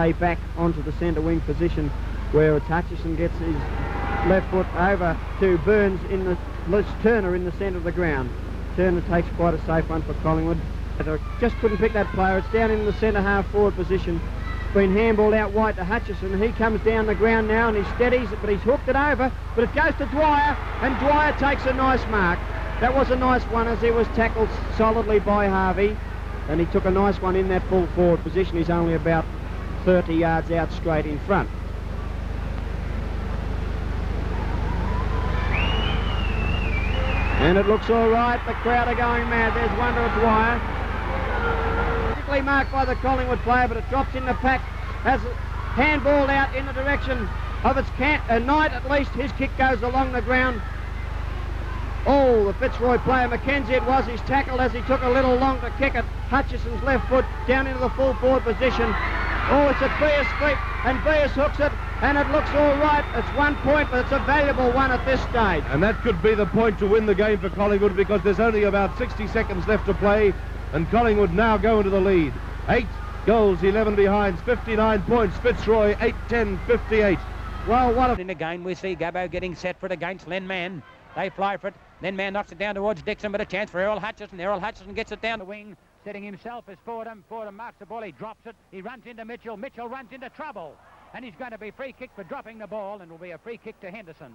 Back onto the centre wing position where it's Hutchesson gets his left foot over to Burns in the Turner in the centre of the ground. Turner takes quite a safe one for Collingwood. Just couldn't pick that player. It's down in the centre half forward position. Been handballed out wide to Hutchesson. He comes down the ground now and he steadies, but he's hooked it over. But it goes to Dwyer, and Dwyer takes a nice mark. That was a nice one as he was tackled solidly by Harvey, and he took a nice one in that full forward position. He's only about 30 yards out straight in front. And it looks all right. The crowd are going mad. There's one to Dwyer. Quickly marked by the Collingwood player, but it drops in the pack. Has handballed out in the direction of its Knight at least. His kick goes along the ground. Oh, the Fitzroy player, Mackenzie it was. He's tackled as he took a little long to kick it. Hutchesson's left foot down into the full forward position. Oh, it's at Beers' feet, and Beers hooks it, and it looks all right. It's 1 point, but it's a valuable one at this stage. And that could be the point to win the game for Collingwood, because there's only about 60 seconds left to play, and Collingwood now go into the lead. 8 goals, 11 behinds, 59 points. Fitzroy, 8-10, 58. Well, what in again we see Gabbo getting set for it against Len Mann. They fly for it. Len Mann knocks it down towards Dixon, but a chance for Errol Hutchesson. Errol Hutchesson gets it down the wing, setting himself as Fordham. Fordham marks the ball. He drops it. He runs into Mitchell. Mitchell runs into trouble. And he's going to be free kick for dropping the ball, and will be a free kick to Henderson.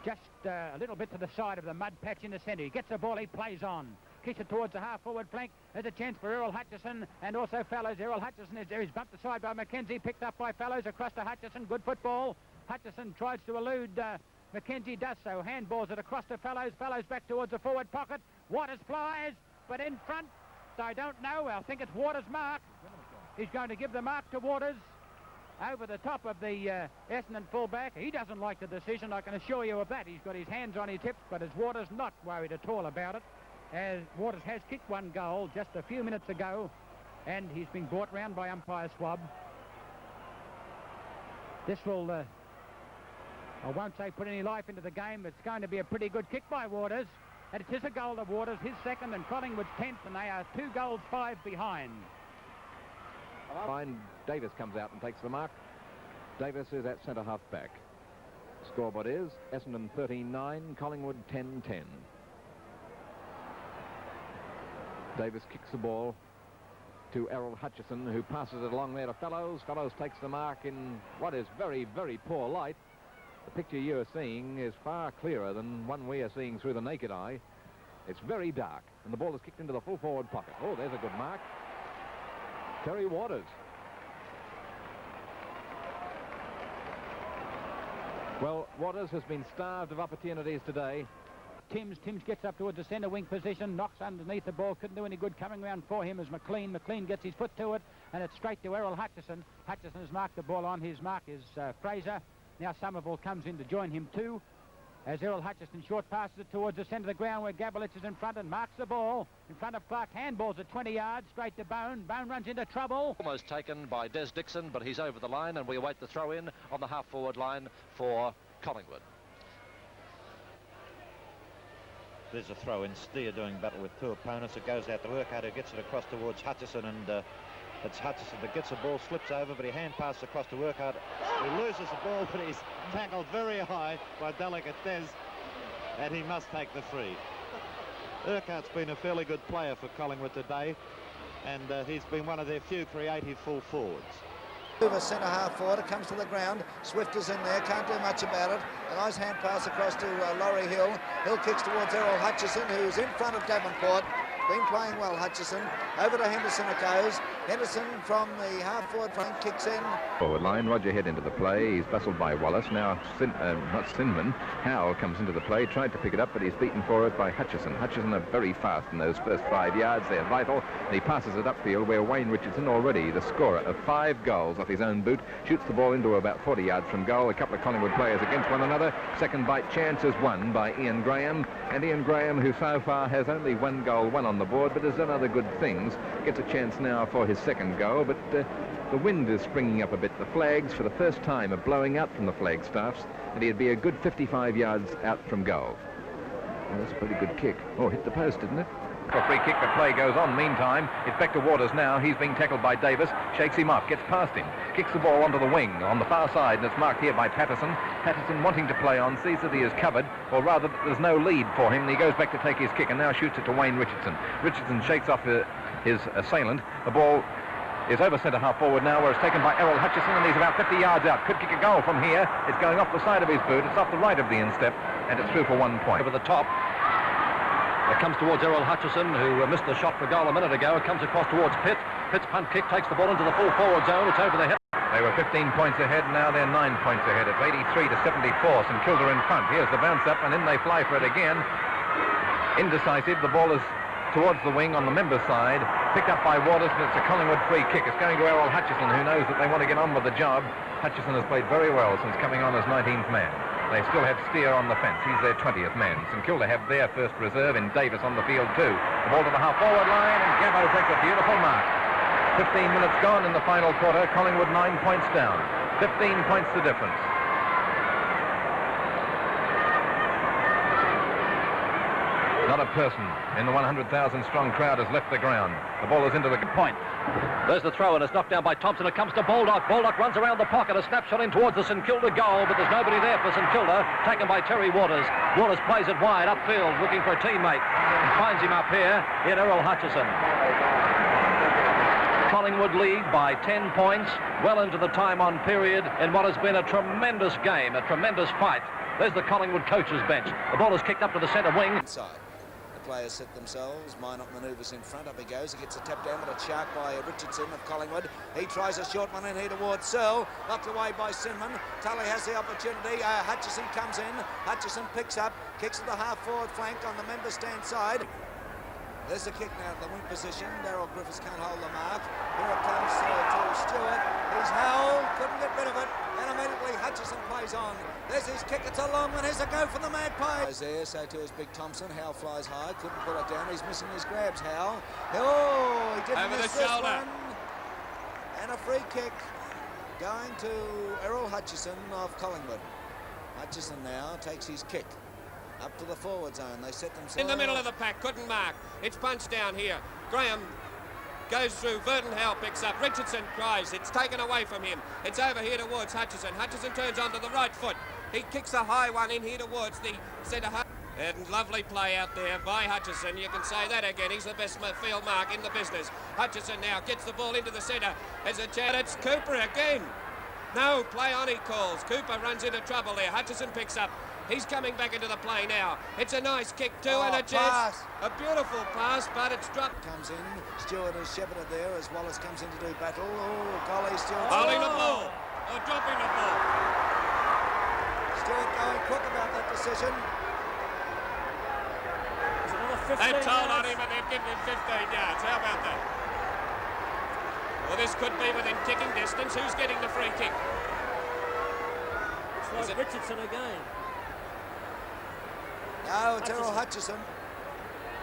Just a little bit to the side of the mud patch in the centre. He gets the ball. He plays on. Kicks it towards the half-forward flank. There's a chance for Errol Hutchesson and also Fellows. Errol Hutchesson is there. He's bumped aside by Mackenzie. Picked up by Fellows across to Hutchesson. Good football. Hutchesson tries to elude Mackenzie, does so. Handballs it across to Fellows. Fellows back towards the forward pocket. Waters flies, but in front, I don't know. I think it's Waters' mark. He's going to give the mark to Waters over the top of the Essendon fullback. He doesn't like the decision, I can assure you of that. He's got his hands on his hips, but as Waters not worried at all about it, as Waters has kicked one goal just a few minutes ago, and he's been brought round by umpire Swab. This will, I won't say put any life into the game. It's going to be a pretty good kick by Waters, and it is a goal of Waters, his second, and Collingwood's 10th, and they are 2 goals 5 behind. Fine. Davis comes out and takes the mark. Davis is at centre half back. Scoreboard is Essendon 13-9, Collingwood 10-10. Davis kicks the ball to Errol Hutchesson, who passes it along there to Fellows. Fellows takes the mark in what is very, very poor light. The picture you are seeing is far clearer than one we are seeing through the naked eye. It's very dark, and the ball is kicked into the full forward pocket. Oh, there's a good mark. Terry Waters. Well, Waters has been starved of opportunities today. Timms gets up towards the centre wing position, knocks underneath the ball, couldn't do any good coming round for him as McLean. McLean gets his foot to it, and it's straight to Errol Hutchesson. Hutchesson has marked the ball on. His mark is Fraser. Now Somerville comes in to join him too, as Errol Hutchesson short passes it towards the centre of the ground where Gabelich is in front and marks the ball in front of Clark. Handballs at 20 yards, straight to Bone. Bone runs into trouble. Almost taken by Des Dixon, but he's over the line, and we await the throw-in on the half-forward line for Collingwood. There's a throw-in. Steer doing battle with 2 opponents. It goes out to Urquhart, who gets it across towards Hutchesson, and it's Hutchesson that gets the ball, slips over, but he hand passes across to Urquhart. He loses the ball, but he's tackled very high by delicate Des, and he must take the free. Urquhart's been a fairly good player for Collingwood today, and he's been one of their few creative full forwards. Over centre half forward, it comes to the ground. Swift is in there, can't do much about it. A nice hand pass across to Laurie Hill. Hill kicks towards Errol Hutchesson, who's in front of Davenport. Been playing well, Hutchesson. Over to Henderson it goes. Henderson from the half-forward flank kicks in. Forward line, Roger Head into the play. He's bustled by Wallace. Now, not Sinman. Howell comes into the play, tried to pick it up, but he's beaten for it by Hutchesson. Hutchesson are very fast in those first 5 yards. They're vital. And he passes it upfield where Wayne Richardson, already the scorer of 5 goals off his own boot, shoots the ball into about 40 yards from goal. A couple of Collingwood players against one another. Second bite chance is won by Ian Graham. And Ian Graham, who so far has only 1 goal, 1 on the board, but has done other good things, gets a chance now for his second goal. But the wind is springing up a bit. The flags, for the first time, are blowing out from the flagstaffs, and he'd be a good 55 yards out from goal. Well, that's a pretty good kick. Oh, hit the post, didn't it? For a free kick, the play goes on. Meantime, it's back to Waters now. He's being tackled by Davis, shakes him up, gets past him, kicks the ball onto the wing on the far side, and it's marked here by Patterson. Patterson wanting to play on, sees that he is covered, or rather that there's no lead for him, and he goes back to take his kick and now shoots it to Wayne Richardson. Richardson shakes off his assailant. The ball is over centre half forward now, where it's taken by Errol Hutchesson, and he's about 50 yards out. Could kick a goal from here. It's going off the side of his boot. It's off the right of the instep, and it's through for 1 point. Over the top. It comes towards Errol Hutchesson, who missed the shot for goal a minute ago. It comes across towards Pitt. Pitt's punt kick takes the ball into the full forward zone. It's over the hill. They were 15 points ahead, now they're 9 points ahead. It's 83 to 74. St Kilda in front. Here's the bounce up, and in they fly for it again. Indecisive. The ball is towards the wing on the member side. Picked up by Waters, but it's a Collingwood free kick. It's going to Errol Hutchesson, who knows that they want to get on with the job. Hutchesson has played very well since coming on as 19th man. They still have Steer on the fence. He's their 20th man. St Kilda have their first reserve in Davis on the field too. The ball to the half-forward line, and Gabbo takes a beautiful mark. 15 minutes gone in the final quarter. Collingwood 9 points down. 15 points the difference. Not a person in the 100,000-strong crowd has left the ground. The ball is into the point. There's the throw, and it's knocked down by Thompson. It comes to Baldock. Baldock runs around the pocket. A snapshot in towards the St Kilda goal, but there's nobody there for St Kilda. Taken by Terry Waters. Waters plays it wide upfield, looking for a teammate. And finds him up here in Errol Hutchesson. Collingwood lead by 10 points, well into the time-on period in what has been a tremendous game, a tremendous fight. There's the Collingwood coach's bench. The ball is kicked up to the centre wing. Inside. Players set themselves, Minot manoeuvres in front, up he goes, he gets a tap down with a shark by Richardson of Collingwood. He tries a short one in here towards Searle, knocked away by Sinman. Tully has the opportunity, Hutchesson comes in, Hutchesson picks up, kicks to the half-forward flank on the member stand side. There's a kick now to the wing position. Daryl Griffiths can't hold the mark. Here it comes to Stewart. He's held, couldn't get rid of it, and immediately Hutchesson plays on. There's his kick, it's a long one. Here's a go for the Magpies. There, so too is Big Thompson. Howell flies high, couldn't pull it down. He's missing his grabs, Howell. Oh, he didn't miss this one. And a free kick going to Errol Hutchesson of Collingwood. Hutchesson now takes his kick. Up to the forward zone, they set themselves... In the middle of the pack, couldn't mark. It's punched down here. Graham goes through, Verdon Howe picks up, Richardson cries, it's taken away from him. It's over here towards Hutchesson. Hutchesson turns onto the right foot. He kicks a high one in here towards the centre. And lovely play out there by Hutchesson. You can say that again. He's the best field mark in the business. Hutchesson now gets the ball into the centre. There's a chance. It's Cooper again. No, play on, he calls. Cooper runs into trouble there. Hutchesson picks up. He's coming back into the play now. It's a nice kick too, and a chance. A beautiful pass, but it's dropped. Comes in. Stewart is shepherded there as Wallace comes in to do battle. Oh, golly, Stewart. Holding the ball. Or dropping the ball. Stewart going quick about that decision. They've told on him and they've given him 15 yards. How about that? Well, this could be within kicking distance. Who's getting the free kick? It's like Richardson again. No, it's Errol Hutchesson.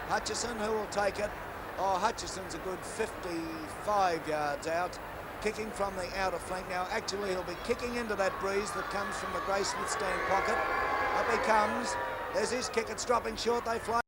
Hutchesson who will take it. Oh, Hutchesson's a good 55 yards out, kicking from the outer flank. Now, actually, he'll be kicking into that breeze that comes from the Graysmith stand pocket. Up he comes. There's his kick. It's dropping short. They fly.